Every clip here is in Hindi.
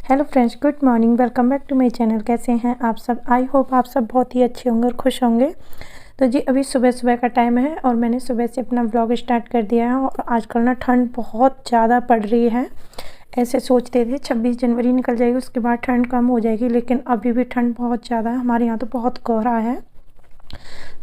Hello friends, good morning. Welcome back to my channel. कैसे हैं आप सब? आई होप आप सब बहुत ही अच्छे होंगे और खुश होंगे। तो जी अभी सुबह सुबह का टाइम है और मैंने सुबह से अपना व्लॉग स्टार्ट कर दिया है। और आजकल ना ठंड बहुत ज़्यादा पड़ रही है। ऐसे सोचते थे 26 जनवरी निकल जाएगी, उसके बाद ठंड कम हो जाएगी, लेकिन अभी भी ठंड बहुत ज़्यादा है। हमारे यहाँ तो बहुत कोहरा है,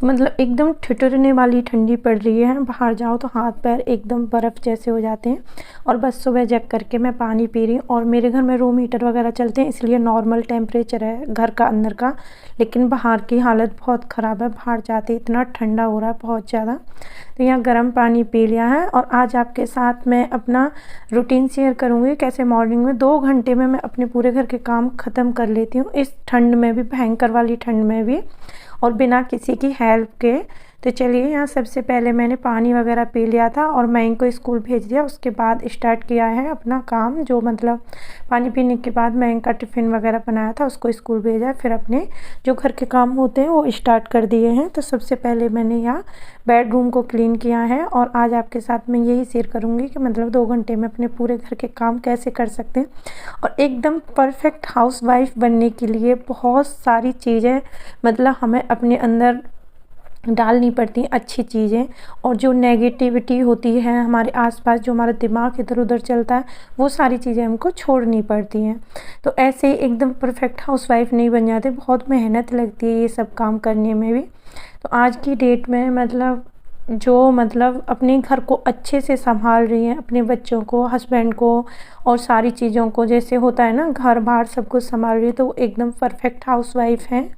मतलब एकदम ठिठुरने वाली ठंडी पड़ रही है। बाहर जाओ तो हाथ पैर एकदम बर्फ़ जैसे हो जाते हैं। और बस सुबह जग करके मैं पानी पी रही हूँ। और मेरे घर में रूम हीटर वगैरह चलते हैं, इसलिए नॉर्मल टेम्परेचर है घर का अंदर का। लेकिन बाहर की हालत बहुत ख़राब है, बाहर जाते इतना ठंडा हो रहा है बहुत ज़्यादा। तो यहाँ गर्म पानी पी लिया है। और आज आपके साथ मैं अपना रूटीन शेयर करूँगी, कैसे मॉर्निंग में 2 घंटे में मैं अपने पूरे घर के काम ख़त्म कर लेती हूँ, इस ठंड में भी, भयंकर वाली ठंड में भी, और बिना किसी की हेल्प के। तो चलिए, यहाँ सबसे पहले मैंने पानी वगैरह पी लिया था और मैं इनको स्कूल भेज दिया। उसके बाद स्टार्ट किया है अपना काम, जो मतलब पानी पीने के बाद मैं इनका टिफ़िन वगैरह बनाया था, उसको स्कूल भेजा। फिर अपने जो घर के काम होते हैं वो स्टार्ट कर दिए हैं। तो सबसे पहले मैंने यहाँ बेडरूम को क्लीन किया है। और आज आपके साथ मैं यही शेयर करूँगी कि मतलब 2 घंटे में अपने पूरे घर के काम कैसे कर सकते हैं। और एकदम परफेक्ट हाउसवाइफ बनने के लिए बहुत सारी चीज़ें मतलब हमें अपने अंदर डालनी पड़ती हैं, अच्छी चीज़ें। और जो नेगेटिविटी होती है हमारे आसपास, जो हमारा दिमाग इधर उधर चलता है, वो सारी चीज़ें हमको छोड़नी पड़ती हैं। तो ऐसे ही एकदम परफेक्ट हाउसवाइफ नहीं बन जाते, बहुत मेहनत लगती है ये सब काम करने में भी। तो आज की डेट में मतलब अपने घर को अच्छे से संभाल रही हैं, अपने बच्चों को, हस्बैंड को, और सारी चीज़ों को, जैसे होता है ना घर बार सब कुछ संभाल रही है, तो वो एकदम परफेक्ट हाउसवाइफ हैं।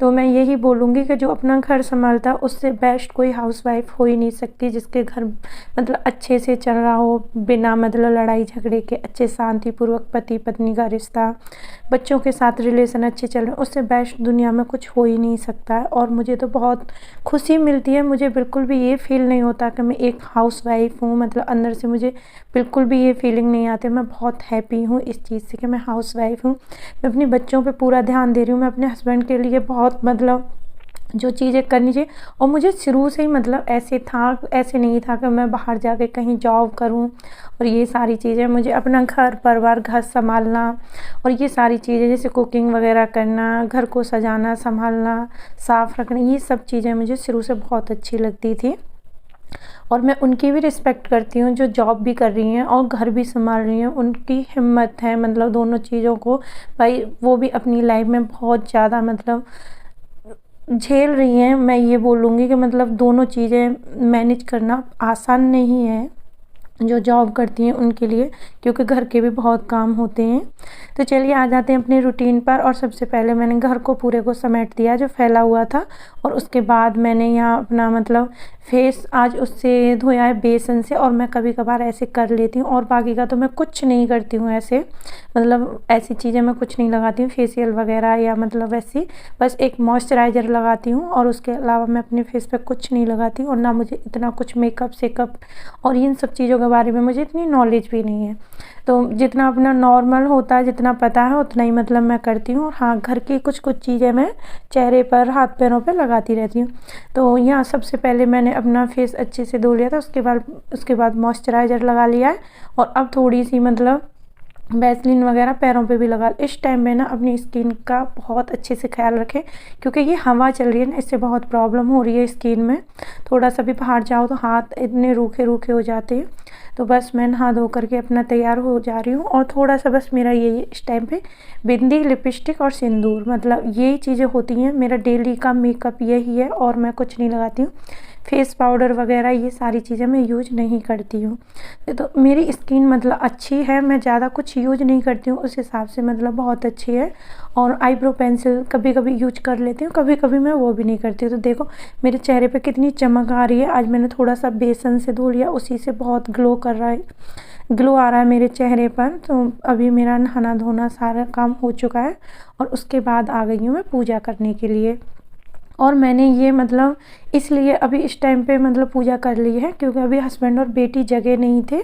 तो मैं यही बोलूँगी कि जो अपना घर संभालता है उससे बेस्ट कोई हाउसवाइफ हो ही नहीं सकती, जिसके घर मतलब अच्छे से चल रहा हो, बिना मतलब लड़ाई झगड़े के, अच्छे शांतिपूर्वक पति पत्नी का रिश्ता, बच्चों के साथ रिलेशन अच्छे चल रहे हैं, उससे बेस्ट दुनिया में कुछ हो ही नहीं सकता है। और मुझे तो बहुत खुशी मिलती है, मुझे बिल्कुल भी ये फील नहीं होता कि मैं एक हाउसवाइफ हूँ, मतलब अंदर से मुझे बिल्कुल भी ये फीलिंग नहीं आती। मैं बहुत हैप्पी हूँ इस चीज़ से कि मैं हाउसवाइफ हूँ। मैं अपने बच्चों पे पूरा ध्यान दे रही हूँ, मैं अपने हस्बैंड के लिए बहुत मतलब जो चीज़ें करनी चाहिए। और मुझे शुरू से ही मतलब ऐसे नहीं था कि मैं बाहर जाके कहीं जॉब करूं, और ये सारी चीज़ें, मुझे अपना घर परिवार, घर संभालना और ये सारी चीज़ें जैसे कुकिंग वगैरह करना, घर को सजाना संभालना, साफ़ रखना, ये सब चीज़ें मुझे शुरू से बहुत अच्छी लगती थी। और मैं उनकी भी रिस्पेक्ट करती हूँ जो जॉब भी कर रही हैं और घर भी संभाल रही हैं। उनकी हिम्मत है, मतलब दोनों चीज़ों को, भाई वो भी अपनी लाइफ में बहुत ज़्यादा मतलब झेल रही हैं। मैं ये बोलूँगी कि मतलब दोनों चीज़ें मैनेज करना आसान नहीं है जो जॉब करती हैं उनके लिए, क्योंकि घर के भी बहुत काम होते हैं। तो चलिए आ जाते हैं अपने रूटीन पर। और सबसे पहले मैंने घर को पूरे को समेट दिया जो फैला हुआ था। और उसके बाद मैंने यहाँ अपना मतलब फेस आज उससे धोया है बेसन से। और मैं कभी कभार ऐसे कर लेती हूँ, और बाकी का तो मैं कुछ नहीं करती हूँ ऐसे, मतलब ऐसी चीज़ें मैं कुछ नहीं लगाती हूँ फेशियल वगैरह, या मतलब ऐसी बस एक मॉइस्चराइज़र लगाती हूँ। और उसके अलावा मैं अपने फेस पे कुछ नहीं लगाती हूँ। और ना मुझे इतना कुछ मेकअप सेकअप और इन सब चीज़ों के बारे में मुझे इतनी नॉलेज भी नहीं है। तो जितना अपना नॉर्मल होता है, जितना पता है उतना ही मतलब मैं करती हूँ। और हाँ, घर की कुछ कुछ चीज़ें मैं चेहरे पर, हाथ पैरों पर लगाती रहती हूँ। तो यहाँ सबसे पहले मैंने अपना फेस अच्छे से धो लिया था, उसके बाद मॉइस्चराइज़र लगा लिया है। और अब थोड़ी सी मतलब वैसलीन वगैरह पैरों पे भी लगा। इस टाइम में ना अपनी स्किन का बहुत अच्छे से ख्याल रखें, क्योंकि ये हवा चल रही है ना, इससे बहुत प्रॉब्लम हो रही है स्किन में। थोड़ा सा भी बाहर जाओ तो हाथ इतने रूखे रूखे हो जाते हैं। तो बस मैं नहा धो करके अपना तैयार हो जा रही हूँ। और थोड़ा सा बस मेरा ये इस टाइम पे बिंदी, लिपस्टिक और सिंदूर, मतलब यही चीज़ें होती हैं, मेरा डेली का मेकअप यही है। और मैं कुछ नहीं लगाती हूँ, फेस पाउडर वगैरह ये सारी चीज़ें मैं यूज नहीं करती हूँ। तो मेरी स्किन मतलब अच्छी है, मैं ज़्यादा कुछ यूज नहीं करती हूँ, उस हिसाब से मतलब बहुत अच्छी है। और आईब्रो पेंसिल कभी कभी यूज कर लेती हूँ, कभी कभी मैं वो भी नहीं करती हूँ। तो देखो मेरे चेहरे पे कितनी चमक आ रही है। आज मैंने थोड़ा सा बेसन से धो लिया, उसी से बहुत ग्लो कर रहा है, ग्लो आ रहा है मेरे चेहरे पर। तो अभी मेरा नहाना धोना सारा काम हो चुका है। और उसके बाद आ गई हूँ मैं पूजा करने के लिए। और मैंने ये मतलब इसलिए अभी इस टाइम पे मतलब पूजा कर ली है क्योंकि अभी हस्बैंड और बेटी जगह नहीं थे,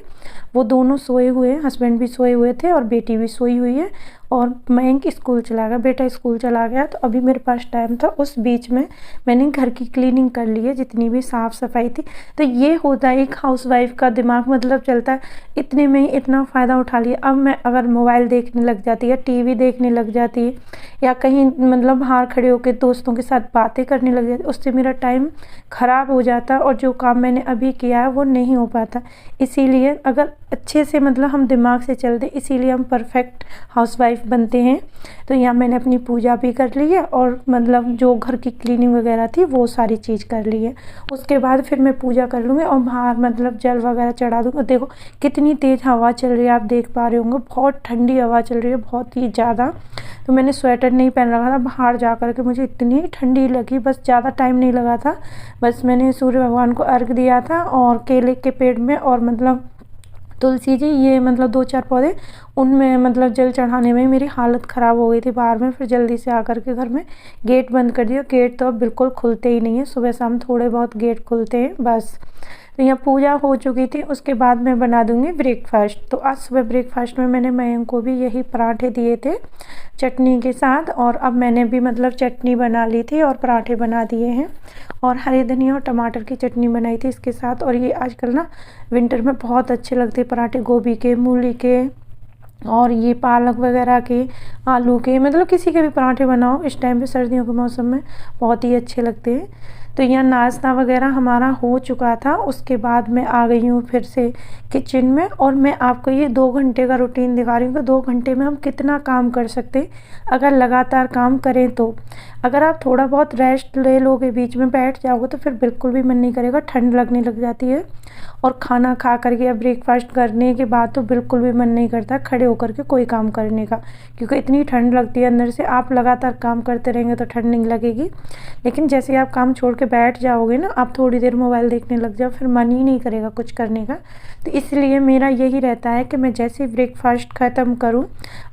वो दोनों सोए हुए हैं, हस्बैंड भी सोए हुए थे और बेटी भी सोई हुई है और मयंक स्कूल चला गया, बेटा स्कूल चला गया। तो अभी मेरे पास टाइम था, उस बीच में मैंने घर की क्लीनिंग कर ली है, जितनी भी साफ़ सफाई थी। तो ये होता है एक हाउसवाइफ का दिमाग मतलब चलता है, इतने में ही इतना फ़ायदा उठा लिया। अब मैं अगर मोबाइल देखने लग जाती है, टीवी देखने लग जाती है या कहीं मतलब बाहर खड़े होकर दोस्तों के साथ बातें करने लग जाती, उससे मेरा टाइम ख़राब हो जाता और जो काम मैंने अभी किया है वो नहीं हो पाता। इसीलिए अगर अच्छे से मतलब हम दिमाग से चलते, इसीलिए हम परफेक्ट हाउसवाइफ बनते हैं। तो यहाँ मैंने अपनी पूजा भी कर ली है और मतलब जो घर की क्लीनिंग वगैरह थी वो सारी चीज़ कर ली है। उसके बाद फिर मैं पूजा कर लूँगी और बाहर मतलब जल वगैरह चढ़ा दूँगी। देखो कितनी तेज़ हवा चल रही है, आप देख पा रहे होंगे, बहुत ठंडी हवा चल रही है, बहुत ही ज़्यादा। तो मैंने स्वेटर नहीं पहन रखा था, बाहर जा कर के मुझे इतनी ठंडी लगी, बस ज़्यादा टाइम नहीं लगा था। बस मैंने सूर्य भगवान को अर्घ दिया था और केले के पेड़ में और मतलब तुलसी जी, ये मतलब 2-4 पौधे, उनमें मतलब जल चढ़ाने में मेरी हालत ख़राब हो गई थी बाहर में। फिर जल्दी से आकर के घर में गेट बंद कर दिया। गेट तो अब बिल्कुल खुलते ही नहीं है, सुबह शाम थोड़े बहुत गेट खुलते हैं बस। तो यहाँ पूजा हो चुकी थी, उसके बाद मैं बना दूँगी ब्रेकफास्ट। तो आज सुबह ब्रेकफास्ट में मैंने मयंक को भी यही पराठे दिए थे चटनी के साथ, और अब मैंने भी मतलब चटनी बना ली थी और पराठे बना दिए हैं और हरे धनिया और टमाटर की चटनी बनाई थी इसके साथ। और ये आजकल ना विंटर में बहुत अच्छे लगते हैं पराठे, गोभी के, मूली के और ये पालक वगैरह के, आलू के, मतलब किसी के भी पराठे बनाओ इस टाइम पे सर्दियों के मौसम में बहुत ही अच्छे लगते हैं। तो यहाँ नाश्ता वगैरह हमारा हो चुका था। उसके बाद मैं आ गई हूँ फिर से किचन में और मैं आपको ये 2 घंटे का रूटीन दिखा रही हूँ कि 2 घंटे में हम कितना काम कर सकते हैं अगर लगातार काम करें। तो अगर आप थोड़ा बहुत रेस्ट ले लोगे, बीच में बैठ जाओगे, तो फिर बिल्कुल भी मन नहीं करेगा, ठंड लगने लग जाती है। और खाना खा करके या ब्रेकफास्ट करने के बाद तो बिल्कुल भी मन नहीं करता खड़े होकर के कोई काम करने का, क्योंकि इतनी ठंड लगती है अंदर से। आप लगातार काम करते रहेंगे तो ठंड नहीं लगेगी, लेकिन जैसे आप काम छोड़ के बैठ जाओगे ना, आप थोड़ी देर मोबाइल देखने लग जाओ, फिर मन ही नहीं करेगा कुछ करने का। तो इसलिए मेरा यही रहता है कि मैं जैसे ही ब्रेकफास्ट ख़त्म करूँ,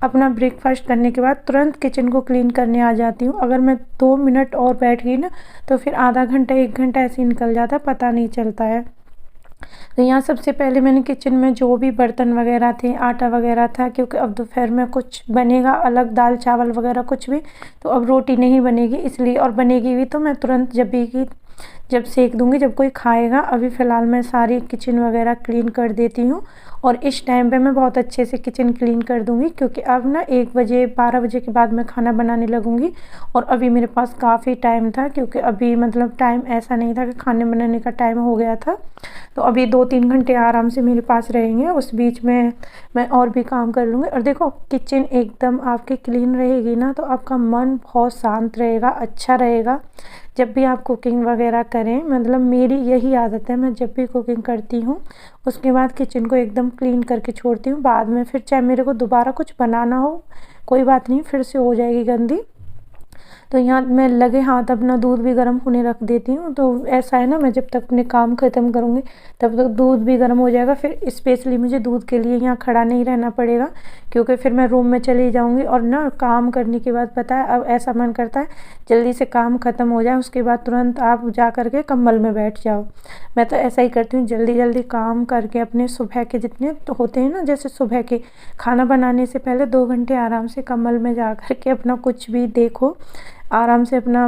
अपना ब्रेकफास्ट करने के बाद तुरंत किचन को क्लीन करने आ जाती हूँ। अगर मैं 2 मिनट और बैठ गई ना, तो फिर आधा घंटा 1 घंटा ऐसे ही निकल जाता है, पता नहीं चलता है। तो यहाँ सबसे पहले मैंने किचन में जो भी बर्तन वगैरह थे, आटा वगैरह था, क्योंकि अब दोपहर में कुछ बनेगा अलग, दाल चावल वगैरह कुछ भी, तो अब रोटी नहीं बनेगी इसलिए, और बनेगी भी तो मैं तुरंत जब सेक दूंगी जब कोई खाएगा। अभी फ़िलहाल मैं सारी किचन वगैरह क्लीन कर देती हूँ और इस टाइम पे मैं बहुत अच्छे से किचन क्लीन कर दूंगी, क्योंकि अब ना 1 बजे 12 बजे के बाद मैं खाना बनाने लगूंगी। और अभी मेरे पास काफ़ी टाइम था, क्योंकि अभी मतलब टाइम ऐसा नहीं था कि खाने बनाने का टाइम हो गया था। तो अभी 2-3 घंटे आराम से मेरे पास रहेंगे, उस बीच में मैं और भी काम कर लूँगी। और देखो किचन एकदम आपकी क्लीन रहेगी ना, तो आपका मन बहुत शांत रहेगा, अच्छा रहेगा। जब भी आप कुकिंग वगैरह करें, मतलब मेरी यही आदत है, मैं जब भी कुकिंग करती हूँ उसके बाद किचन को एकदम क्लीन करके छोड़ती हूँ। बाद में फिर चाहे मेरे को दोबारा कुछ बनाना हो, कोई बात नहीं, फिर से हो जाएगी गंदी। तो यहाँ मैं लगे हाथ अपना दूध भी गर्म होने रख देती हूँ। तो ऐसा है ना, मैं जब तक अपने काम ख़त्म करूँगी तब तक दूध भी गर्म हो जाएगा। फिर स्पेशली मुझे दूध के लिए यहाँ खड़ा नहीं रहना पड़ेगा, क्योंकि फिर मैं रूम में चली जाऊँगी और ना काम करने के बाद पता है अब ऐसा मन करता है जल्दी से काम ख़त्म हो जाए, उसके बाद तुरंत आप जा कर के कंबल में बैठ जाओ। मैं तो ऐसा ही करती हूँ, जल्दी जल्दी काम करके अपने सुबह के जितने तो होते हैं ना, जैसे सुबह के खाना बनाने से पहले 2 घंटे आराम से कंबल में जा कर के अपना कुछ भी देखो, आराम से अपना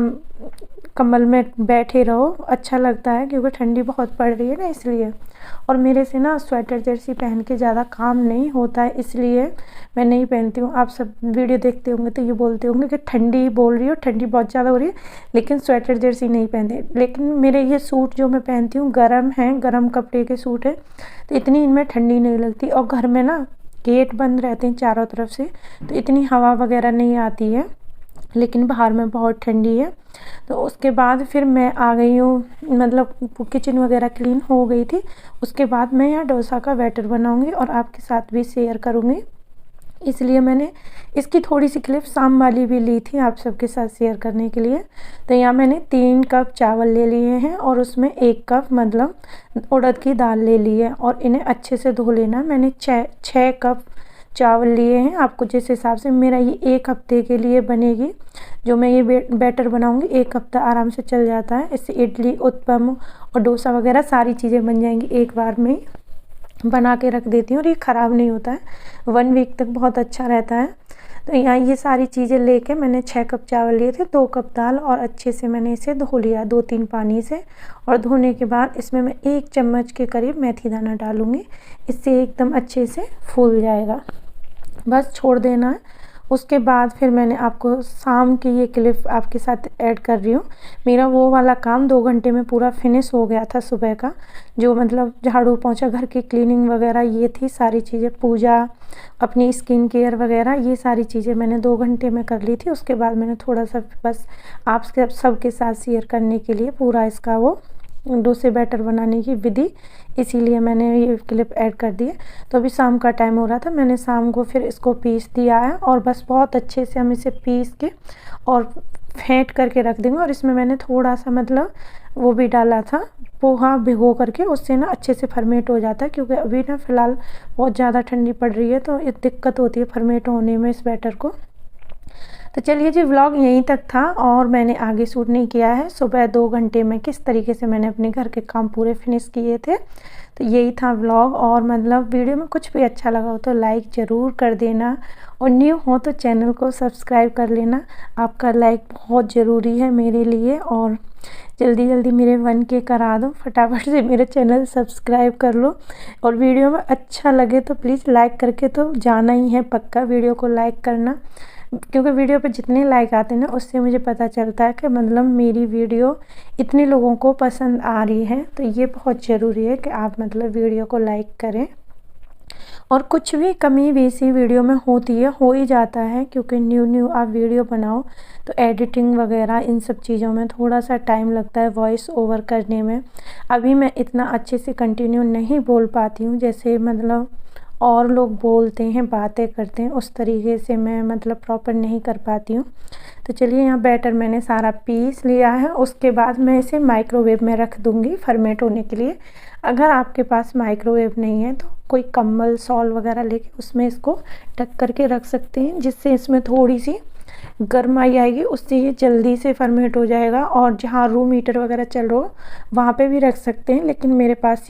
कंबल में बैठे रहो, अच्छा लगता है, क्योंकि ठंडी बहुत पड़ रही है ना इसलिए। और मेरे से ना स्वेटर जर्सी पहन के ज़्यादा काम नहीं होता है, इसलिए मैं नहीं पहनती हूँ। आप सब वीडियो देखते होंगे तो ये बोलते होंगे कि ठंडी बोल रही हो, ठंडी बहुत ज़्यादा हो रही है, लेकिन स्वेटर जर्सी नहीं पहनते। लेकिन मेरे ये सूट जो मैं पहनती हूँ गर्म हैं, गर्म कपड़े के सूट है, तो इतनी इनमें ठंडी नहीं लगती। और घर में ना गेट बंद रहते हैं चारों तरफ से, तो इतनी हवा वगैरह नहीं आती है, लेकिन बाहर में बहुत ठंडी है। तो उसके बाद फिर मैं आ गई हूँ, मतलब किचन वगैरह क्लीन हो गई थी। उसके बाद मैं यहाँ डोसा का बैटर बनाऊँगी और आपके साथ भी शेयर करूँगी, इसलिए मैंने इसकी थोड़ी सी क्लिप शाम वाली भी ली थी आप सबके साथ शेयर करने के लिए। तो यहाँ मैंने 3 कप चावल ले लिए हैं और उसमें 1 कप मतलब उड़द की दाल ले ली है, और इन्हें अच्छे से धो लेना। मैंने 6 कप चावल लिए हैं, आपको जिस हिसाब से, मेरा ये 1 हफ्ते के लिए बनेगी। जो मैं ये बैटर बनाऊंगी 1 हफ्ता आराम से चल जाता है। इससे इडली, उत्पम और डोसा वगैरह सारी चीज़ें बन जाएंगी। एक बार में बना के रख देती हूँ और ये ख़राब नहीं होता है, 1 वीक तक बहुत अच्छा रहता है। तो यहाँ ये सारी चीज़ें लेके मैंने 6 कप चावल लिए थे, 2 कप दाल, और अच्छे से मैंने इसे धो लिया 2-3 पानी से। और धोने के बाद इसमें मैं 1 चम्मच के करीब मेथी दाना डालूँगी, इससे एकदम अच्छे से फूल जाएगा। बस छोड़ देना है। उसके बाद फिर मैंने आपको शाम की ये क्लिप आपके साथ ऐड कर रही हूँ। मेरा वो वाला काम 2 घंटे में पूरा फिनिश हो गया था सुबह का, जो मतलब झाड़ू पोंछा, घर की क्लीनिंग वगैरह ये थी सारी चीज़ें, पूजा, अपनी स्किन केयर वगैरह, ये सारी चीज़ें मैंने 2 घंटे में कर ली थी। उसके बाद मैंने थोड़ा सा बस आप सबके साथ शेयर करने के लिए पूरा इसका वो डोसे बैटर बनाने की विधि, इसीलिए मैंने ये क्लिप ऐड कर दी है। तो अभी शाम का टाइम हो रहा था, मैंने शाम को फिर इसको पीस दिया है, और बस बहुत अच्छे से हम इसे पीस के और फेंट करके रख देंगे। और इसमें मैंने थोड़ा सा मतलब वो भी डाला था, पोहा भिगो करके, उससे ना अच्छे से फर्मेंट हो जाता है। क्योंकि अभी ना फ़िलहाल बहुत ज़्यादा ठंडी पड़ रही है, तो ये दिक्कत होती है फर्मेंट होने में इस बैटर को। तो चलिए जी, व्लॉग यहीं तक था और मैंने आगे शूट नहीं किया है। सुबह 2 घंटे में किस तरीके से मैंने अपने घर के काम पूरे फिनिश किए थे, तो यही था व्लॉग। और मतलब वीडियो में कुछ भी अच्छा लगा हो तो लाइक ज़रूर कर देना, और न्यू हो तो चैनल को सब्सक्राइब कर लेना। आपका लाइक बहुत ज़रूरी है मेरे लिए, और जल्दी जल्दी मेरे 1K करा दो, फटाफट से मेरे चैनल सब्सक्राइब कर लो। और वीडियो में अच्छा लगे तो प्लीज़ लाइक करके तो जाना ही है, पक्का वीडियो को लाइक करना। क्योंकि वीडियो पे जितने लाइक आते हैं ना, उससे मुझे पता चलता है कि मतलब मेरी वीडियो इतने लोगों को पसंद आ रही है। तो ये बहुत ज़रूरी है कि आप मतलब वीडियो को लाइक करें। और कुछ भी कमी बेसी वीडियो में होती है, हो ही जाता है, क्योंकि न्यू आप वीडियो बनाओ तो एडिटिंग वगैरह इन सब चीज़ों में थोड़ा सा टाइम लगता है, वॉइस ओवर करने में। अभी मैं इतना अच्छे से कंटिन्यू नहीं बोल पाती हूँ, जैसे मतलब और लोग बोलते हैं, बातें करते हैं, उस तरीके से मैं मतलब प्रॉपर नहीं कर पाती हूँ। तो चलिए, यहाँ बैटर मैंने सारा पीस लिया है। उसके बाद मैं इसे माइक्रोवेव में रख दूँगी फर्मेंट होने के लिए। अगर आपके पास माइक्रोवेव नहीं है तो कोई कंबल, शॉल वगैरह लेके उसमें इसको ढक करके रख सकते हैं, जिससे इसमें थोड़ी सी गर्माई आएगी, उससे ये जल्दी से फर्मेंट हो जाएगा। और जहाँ रूम हीटर वगैरह चल रहा हो वहाँ पे भी रख सकते हैं, लेकिन मेरे पास ये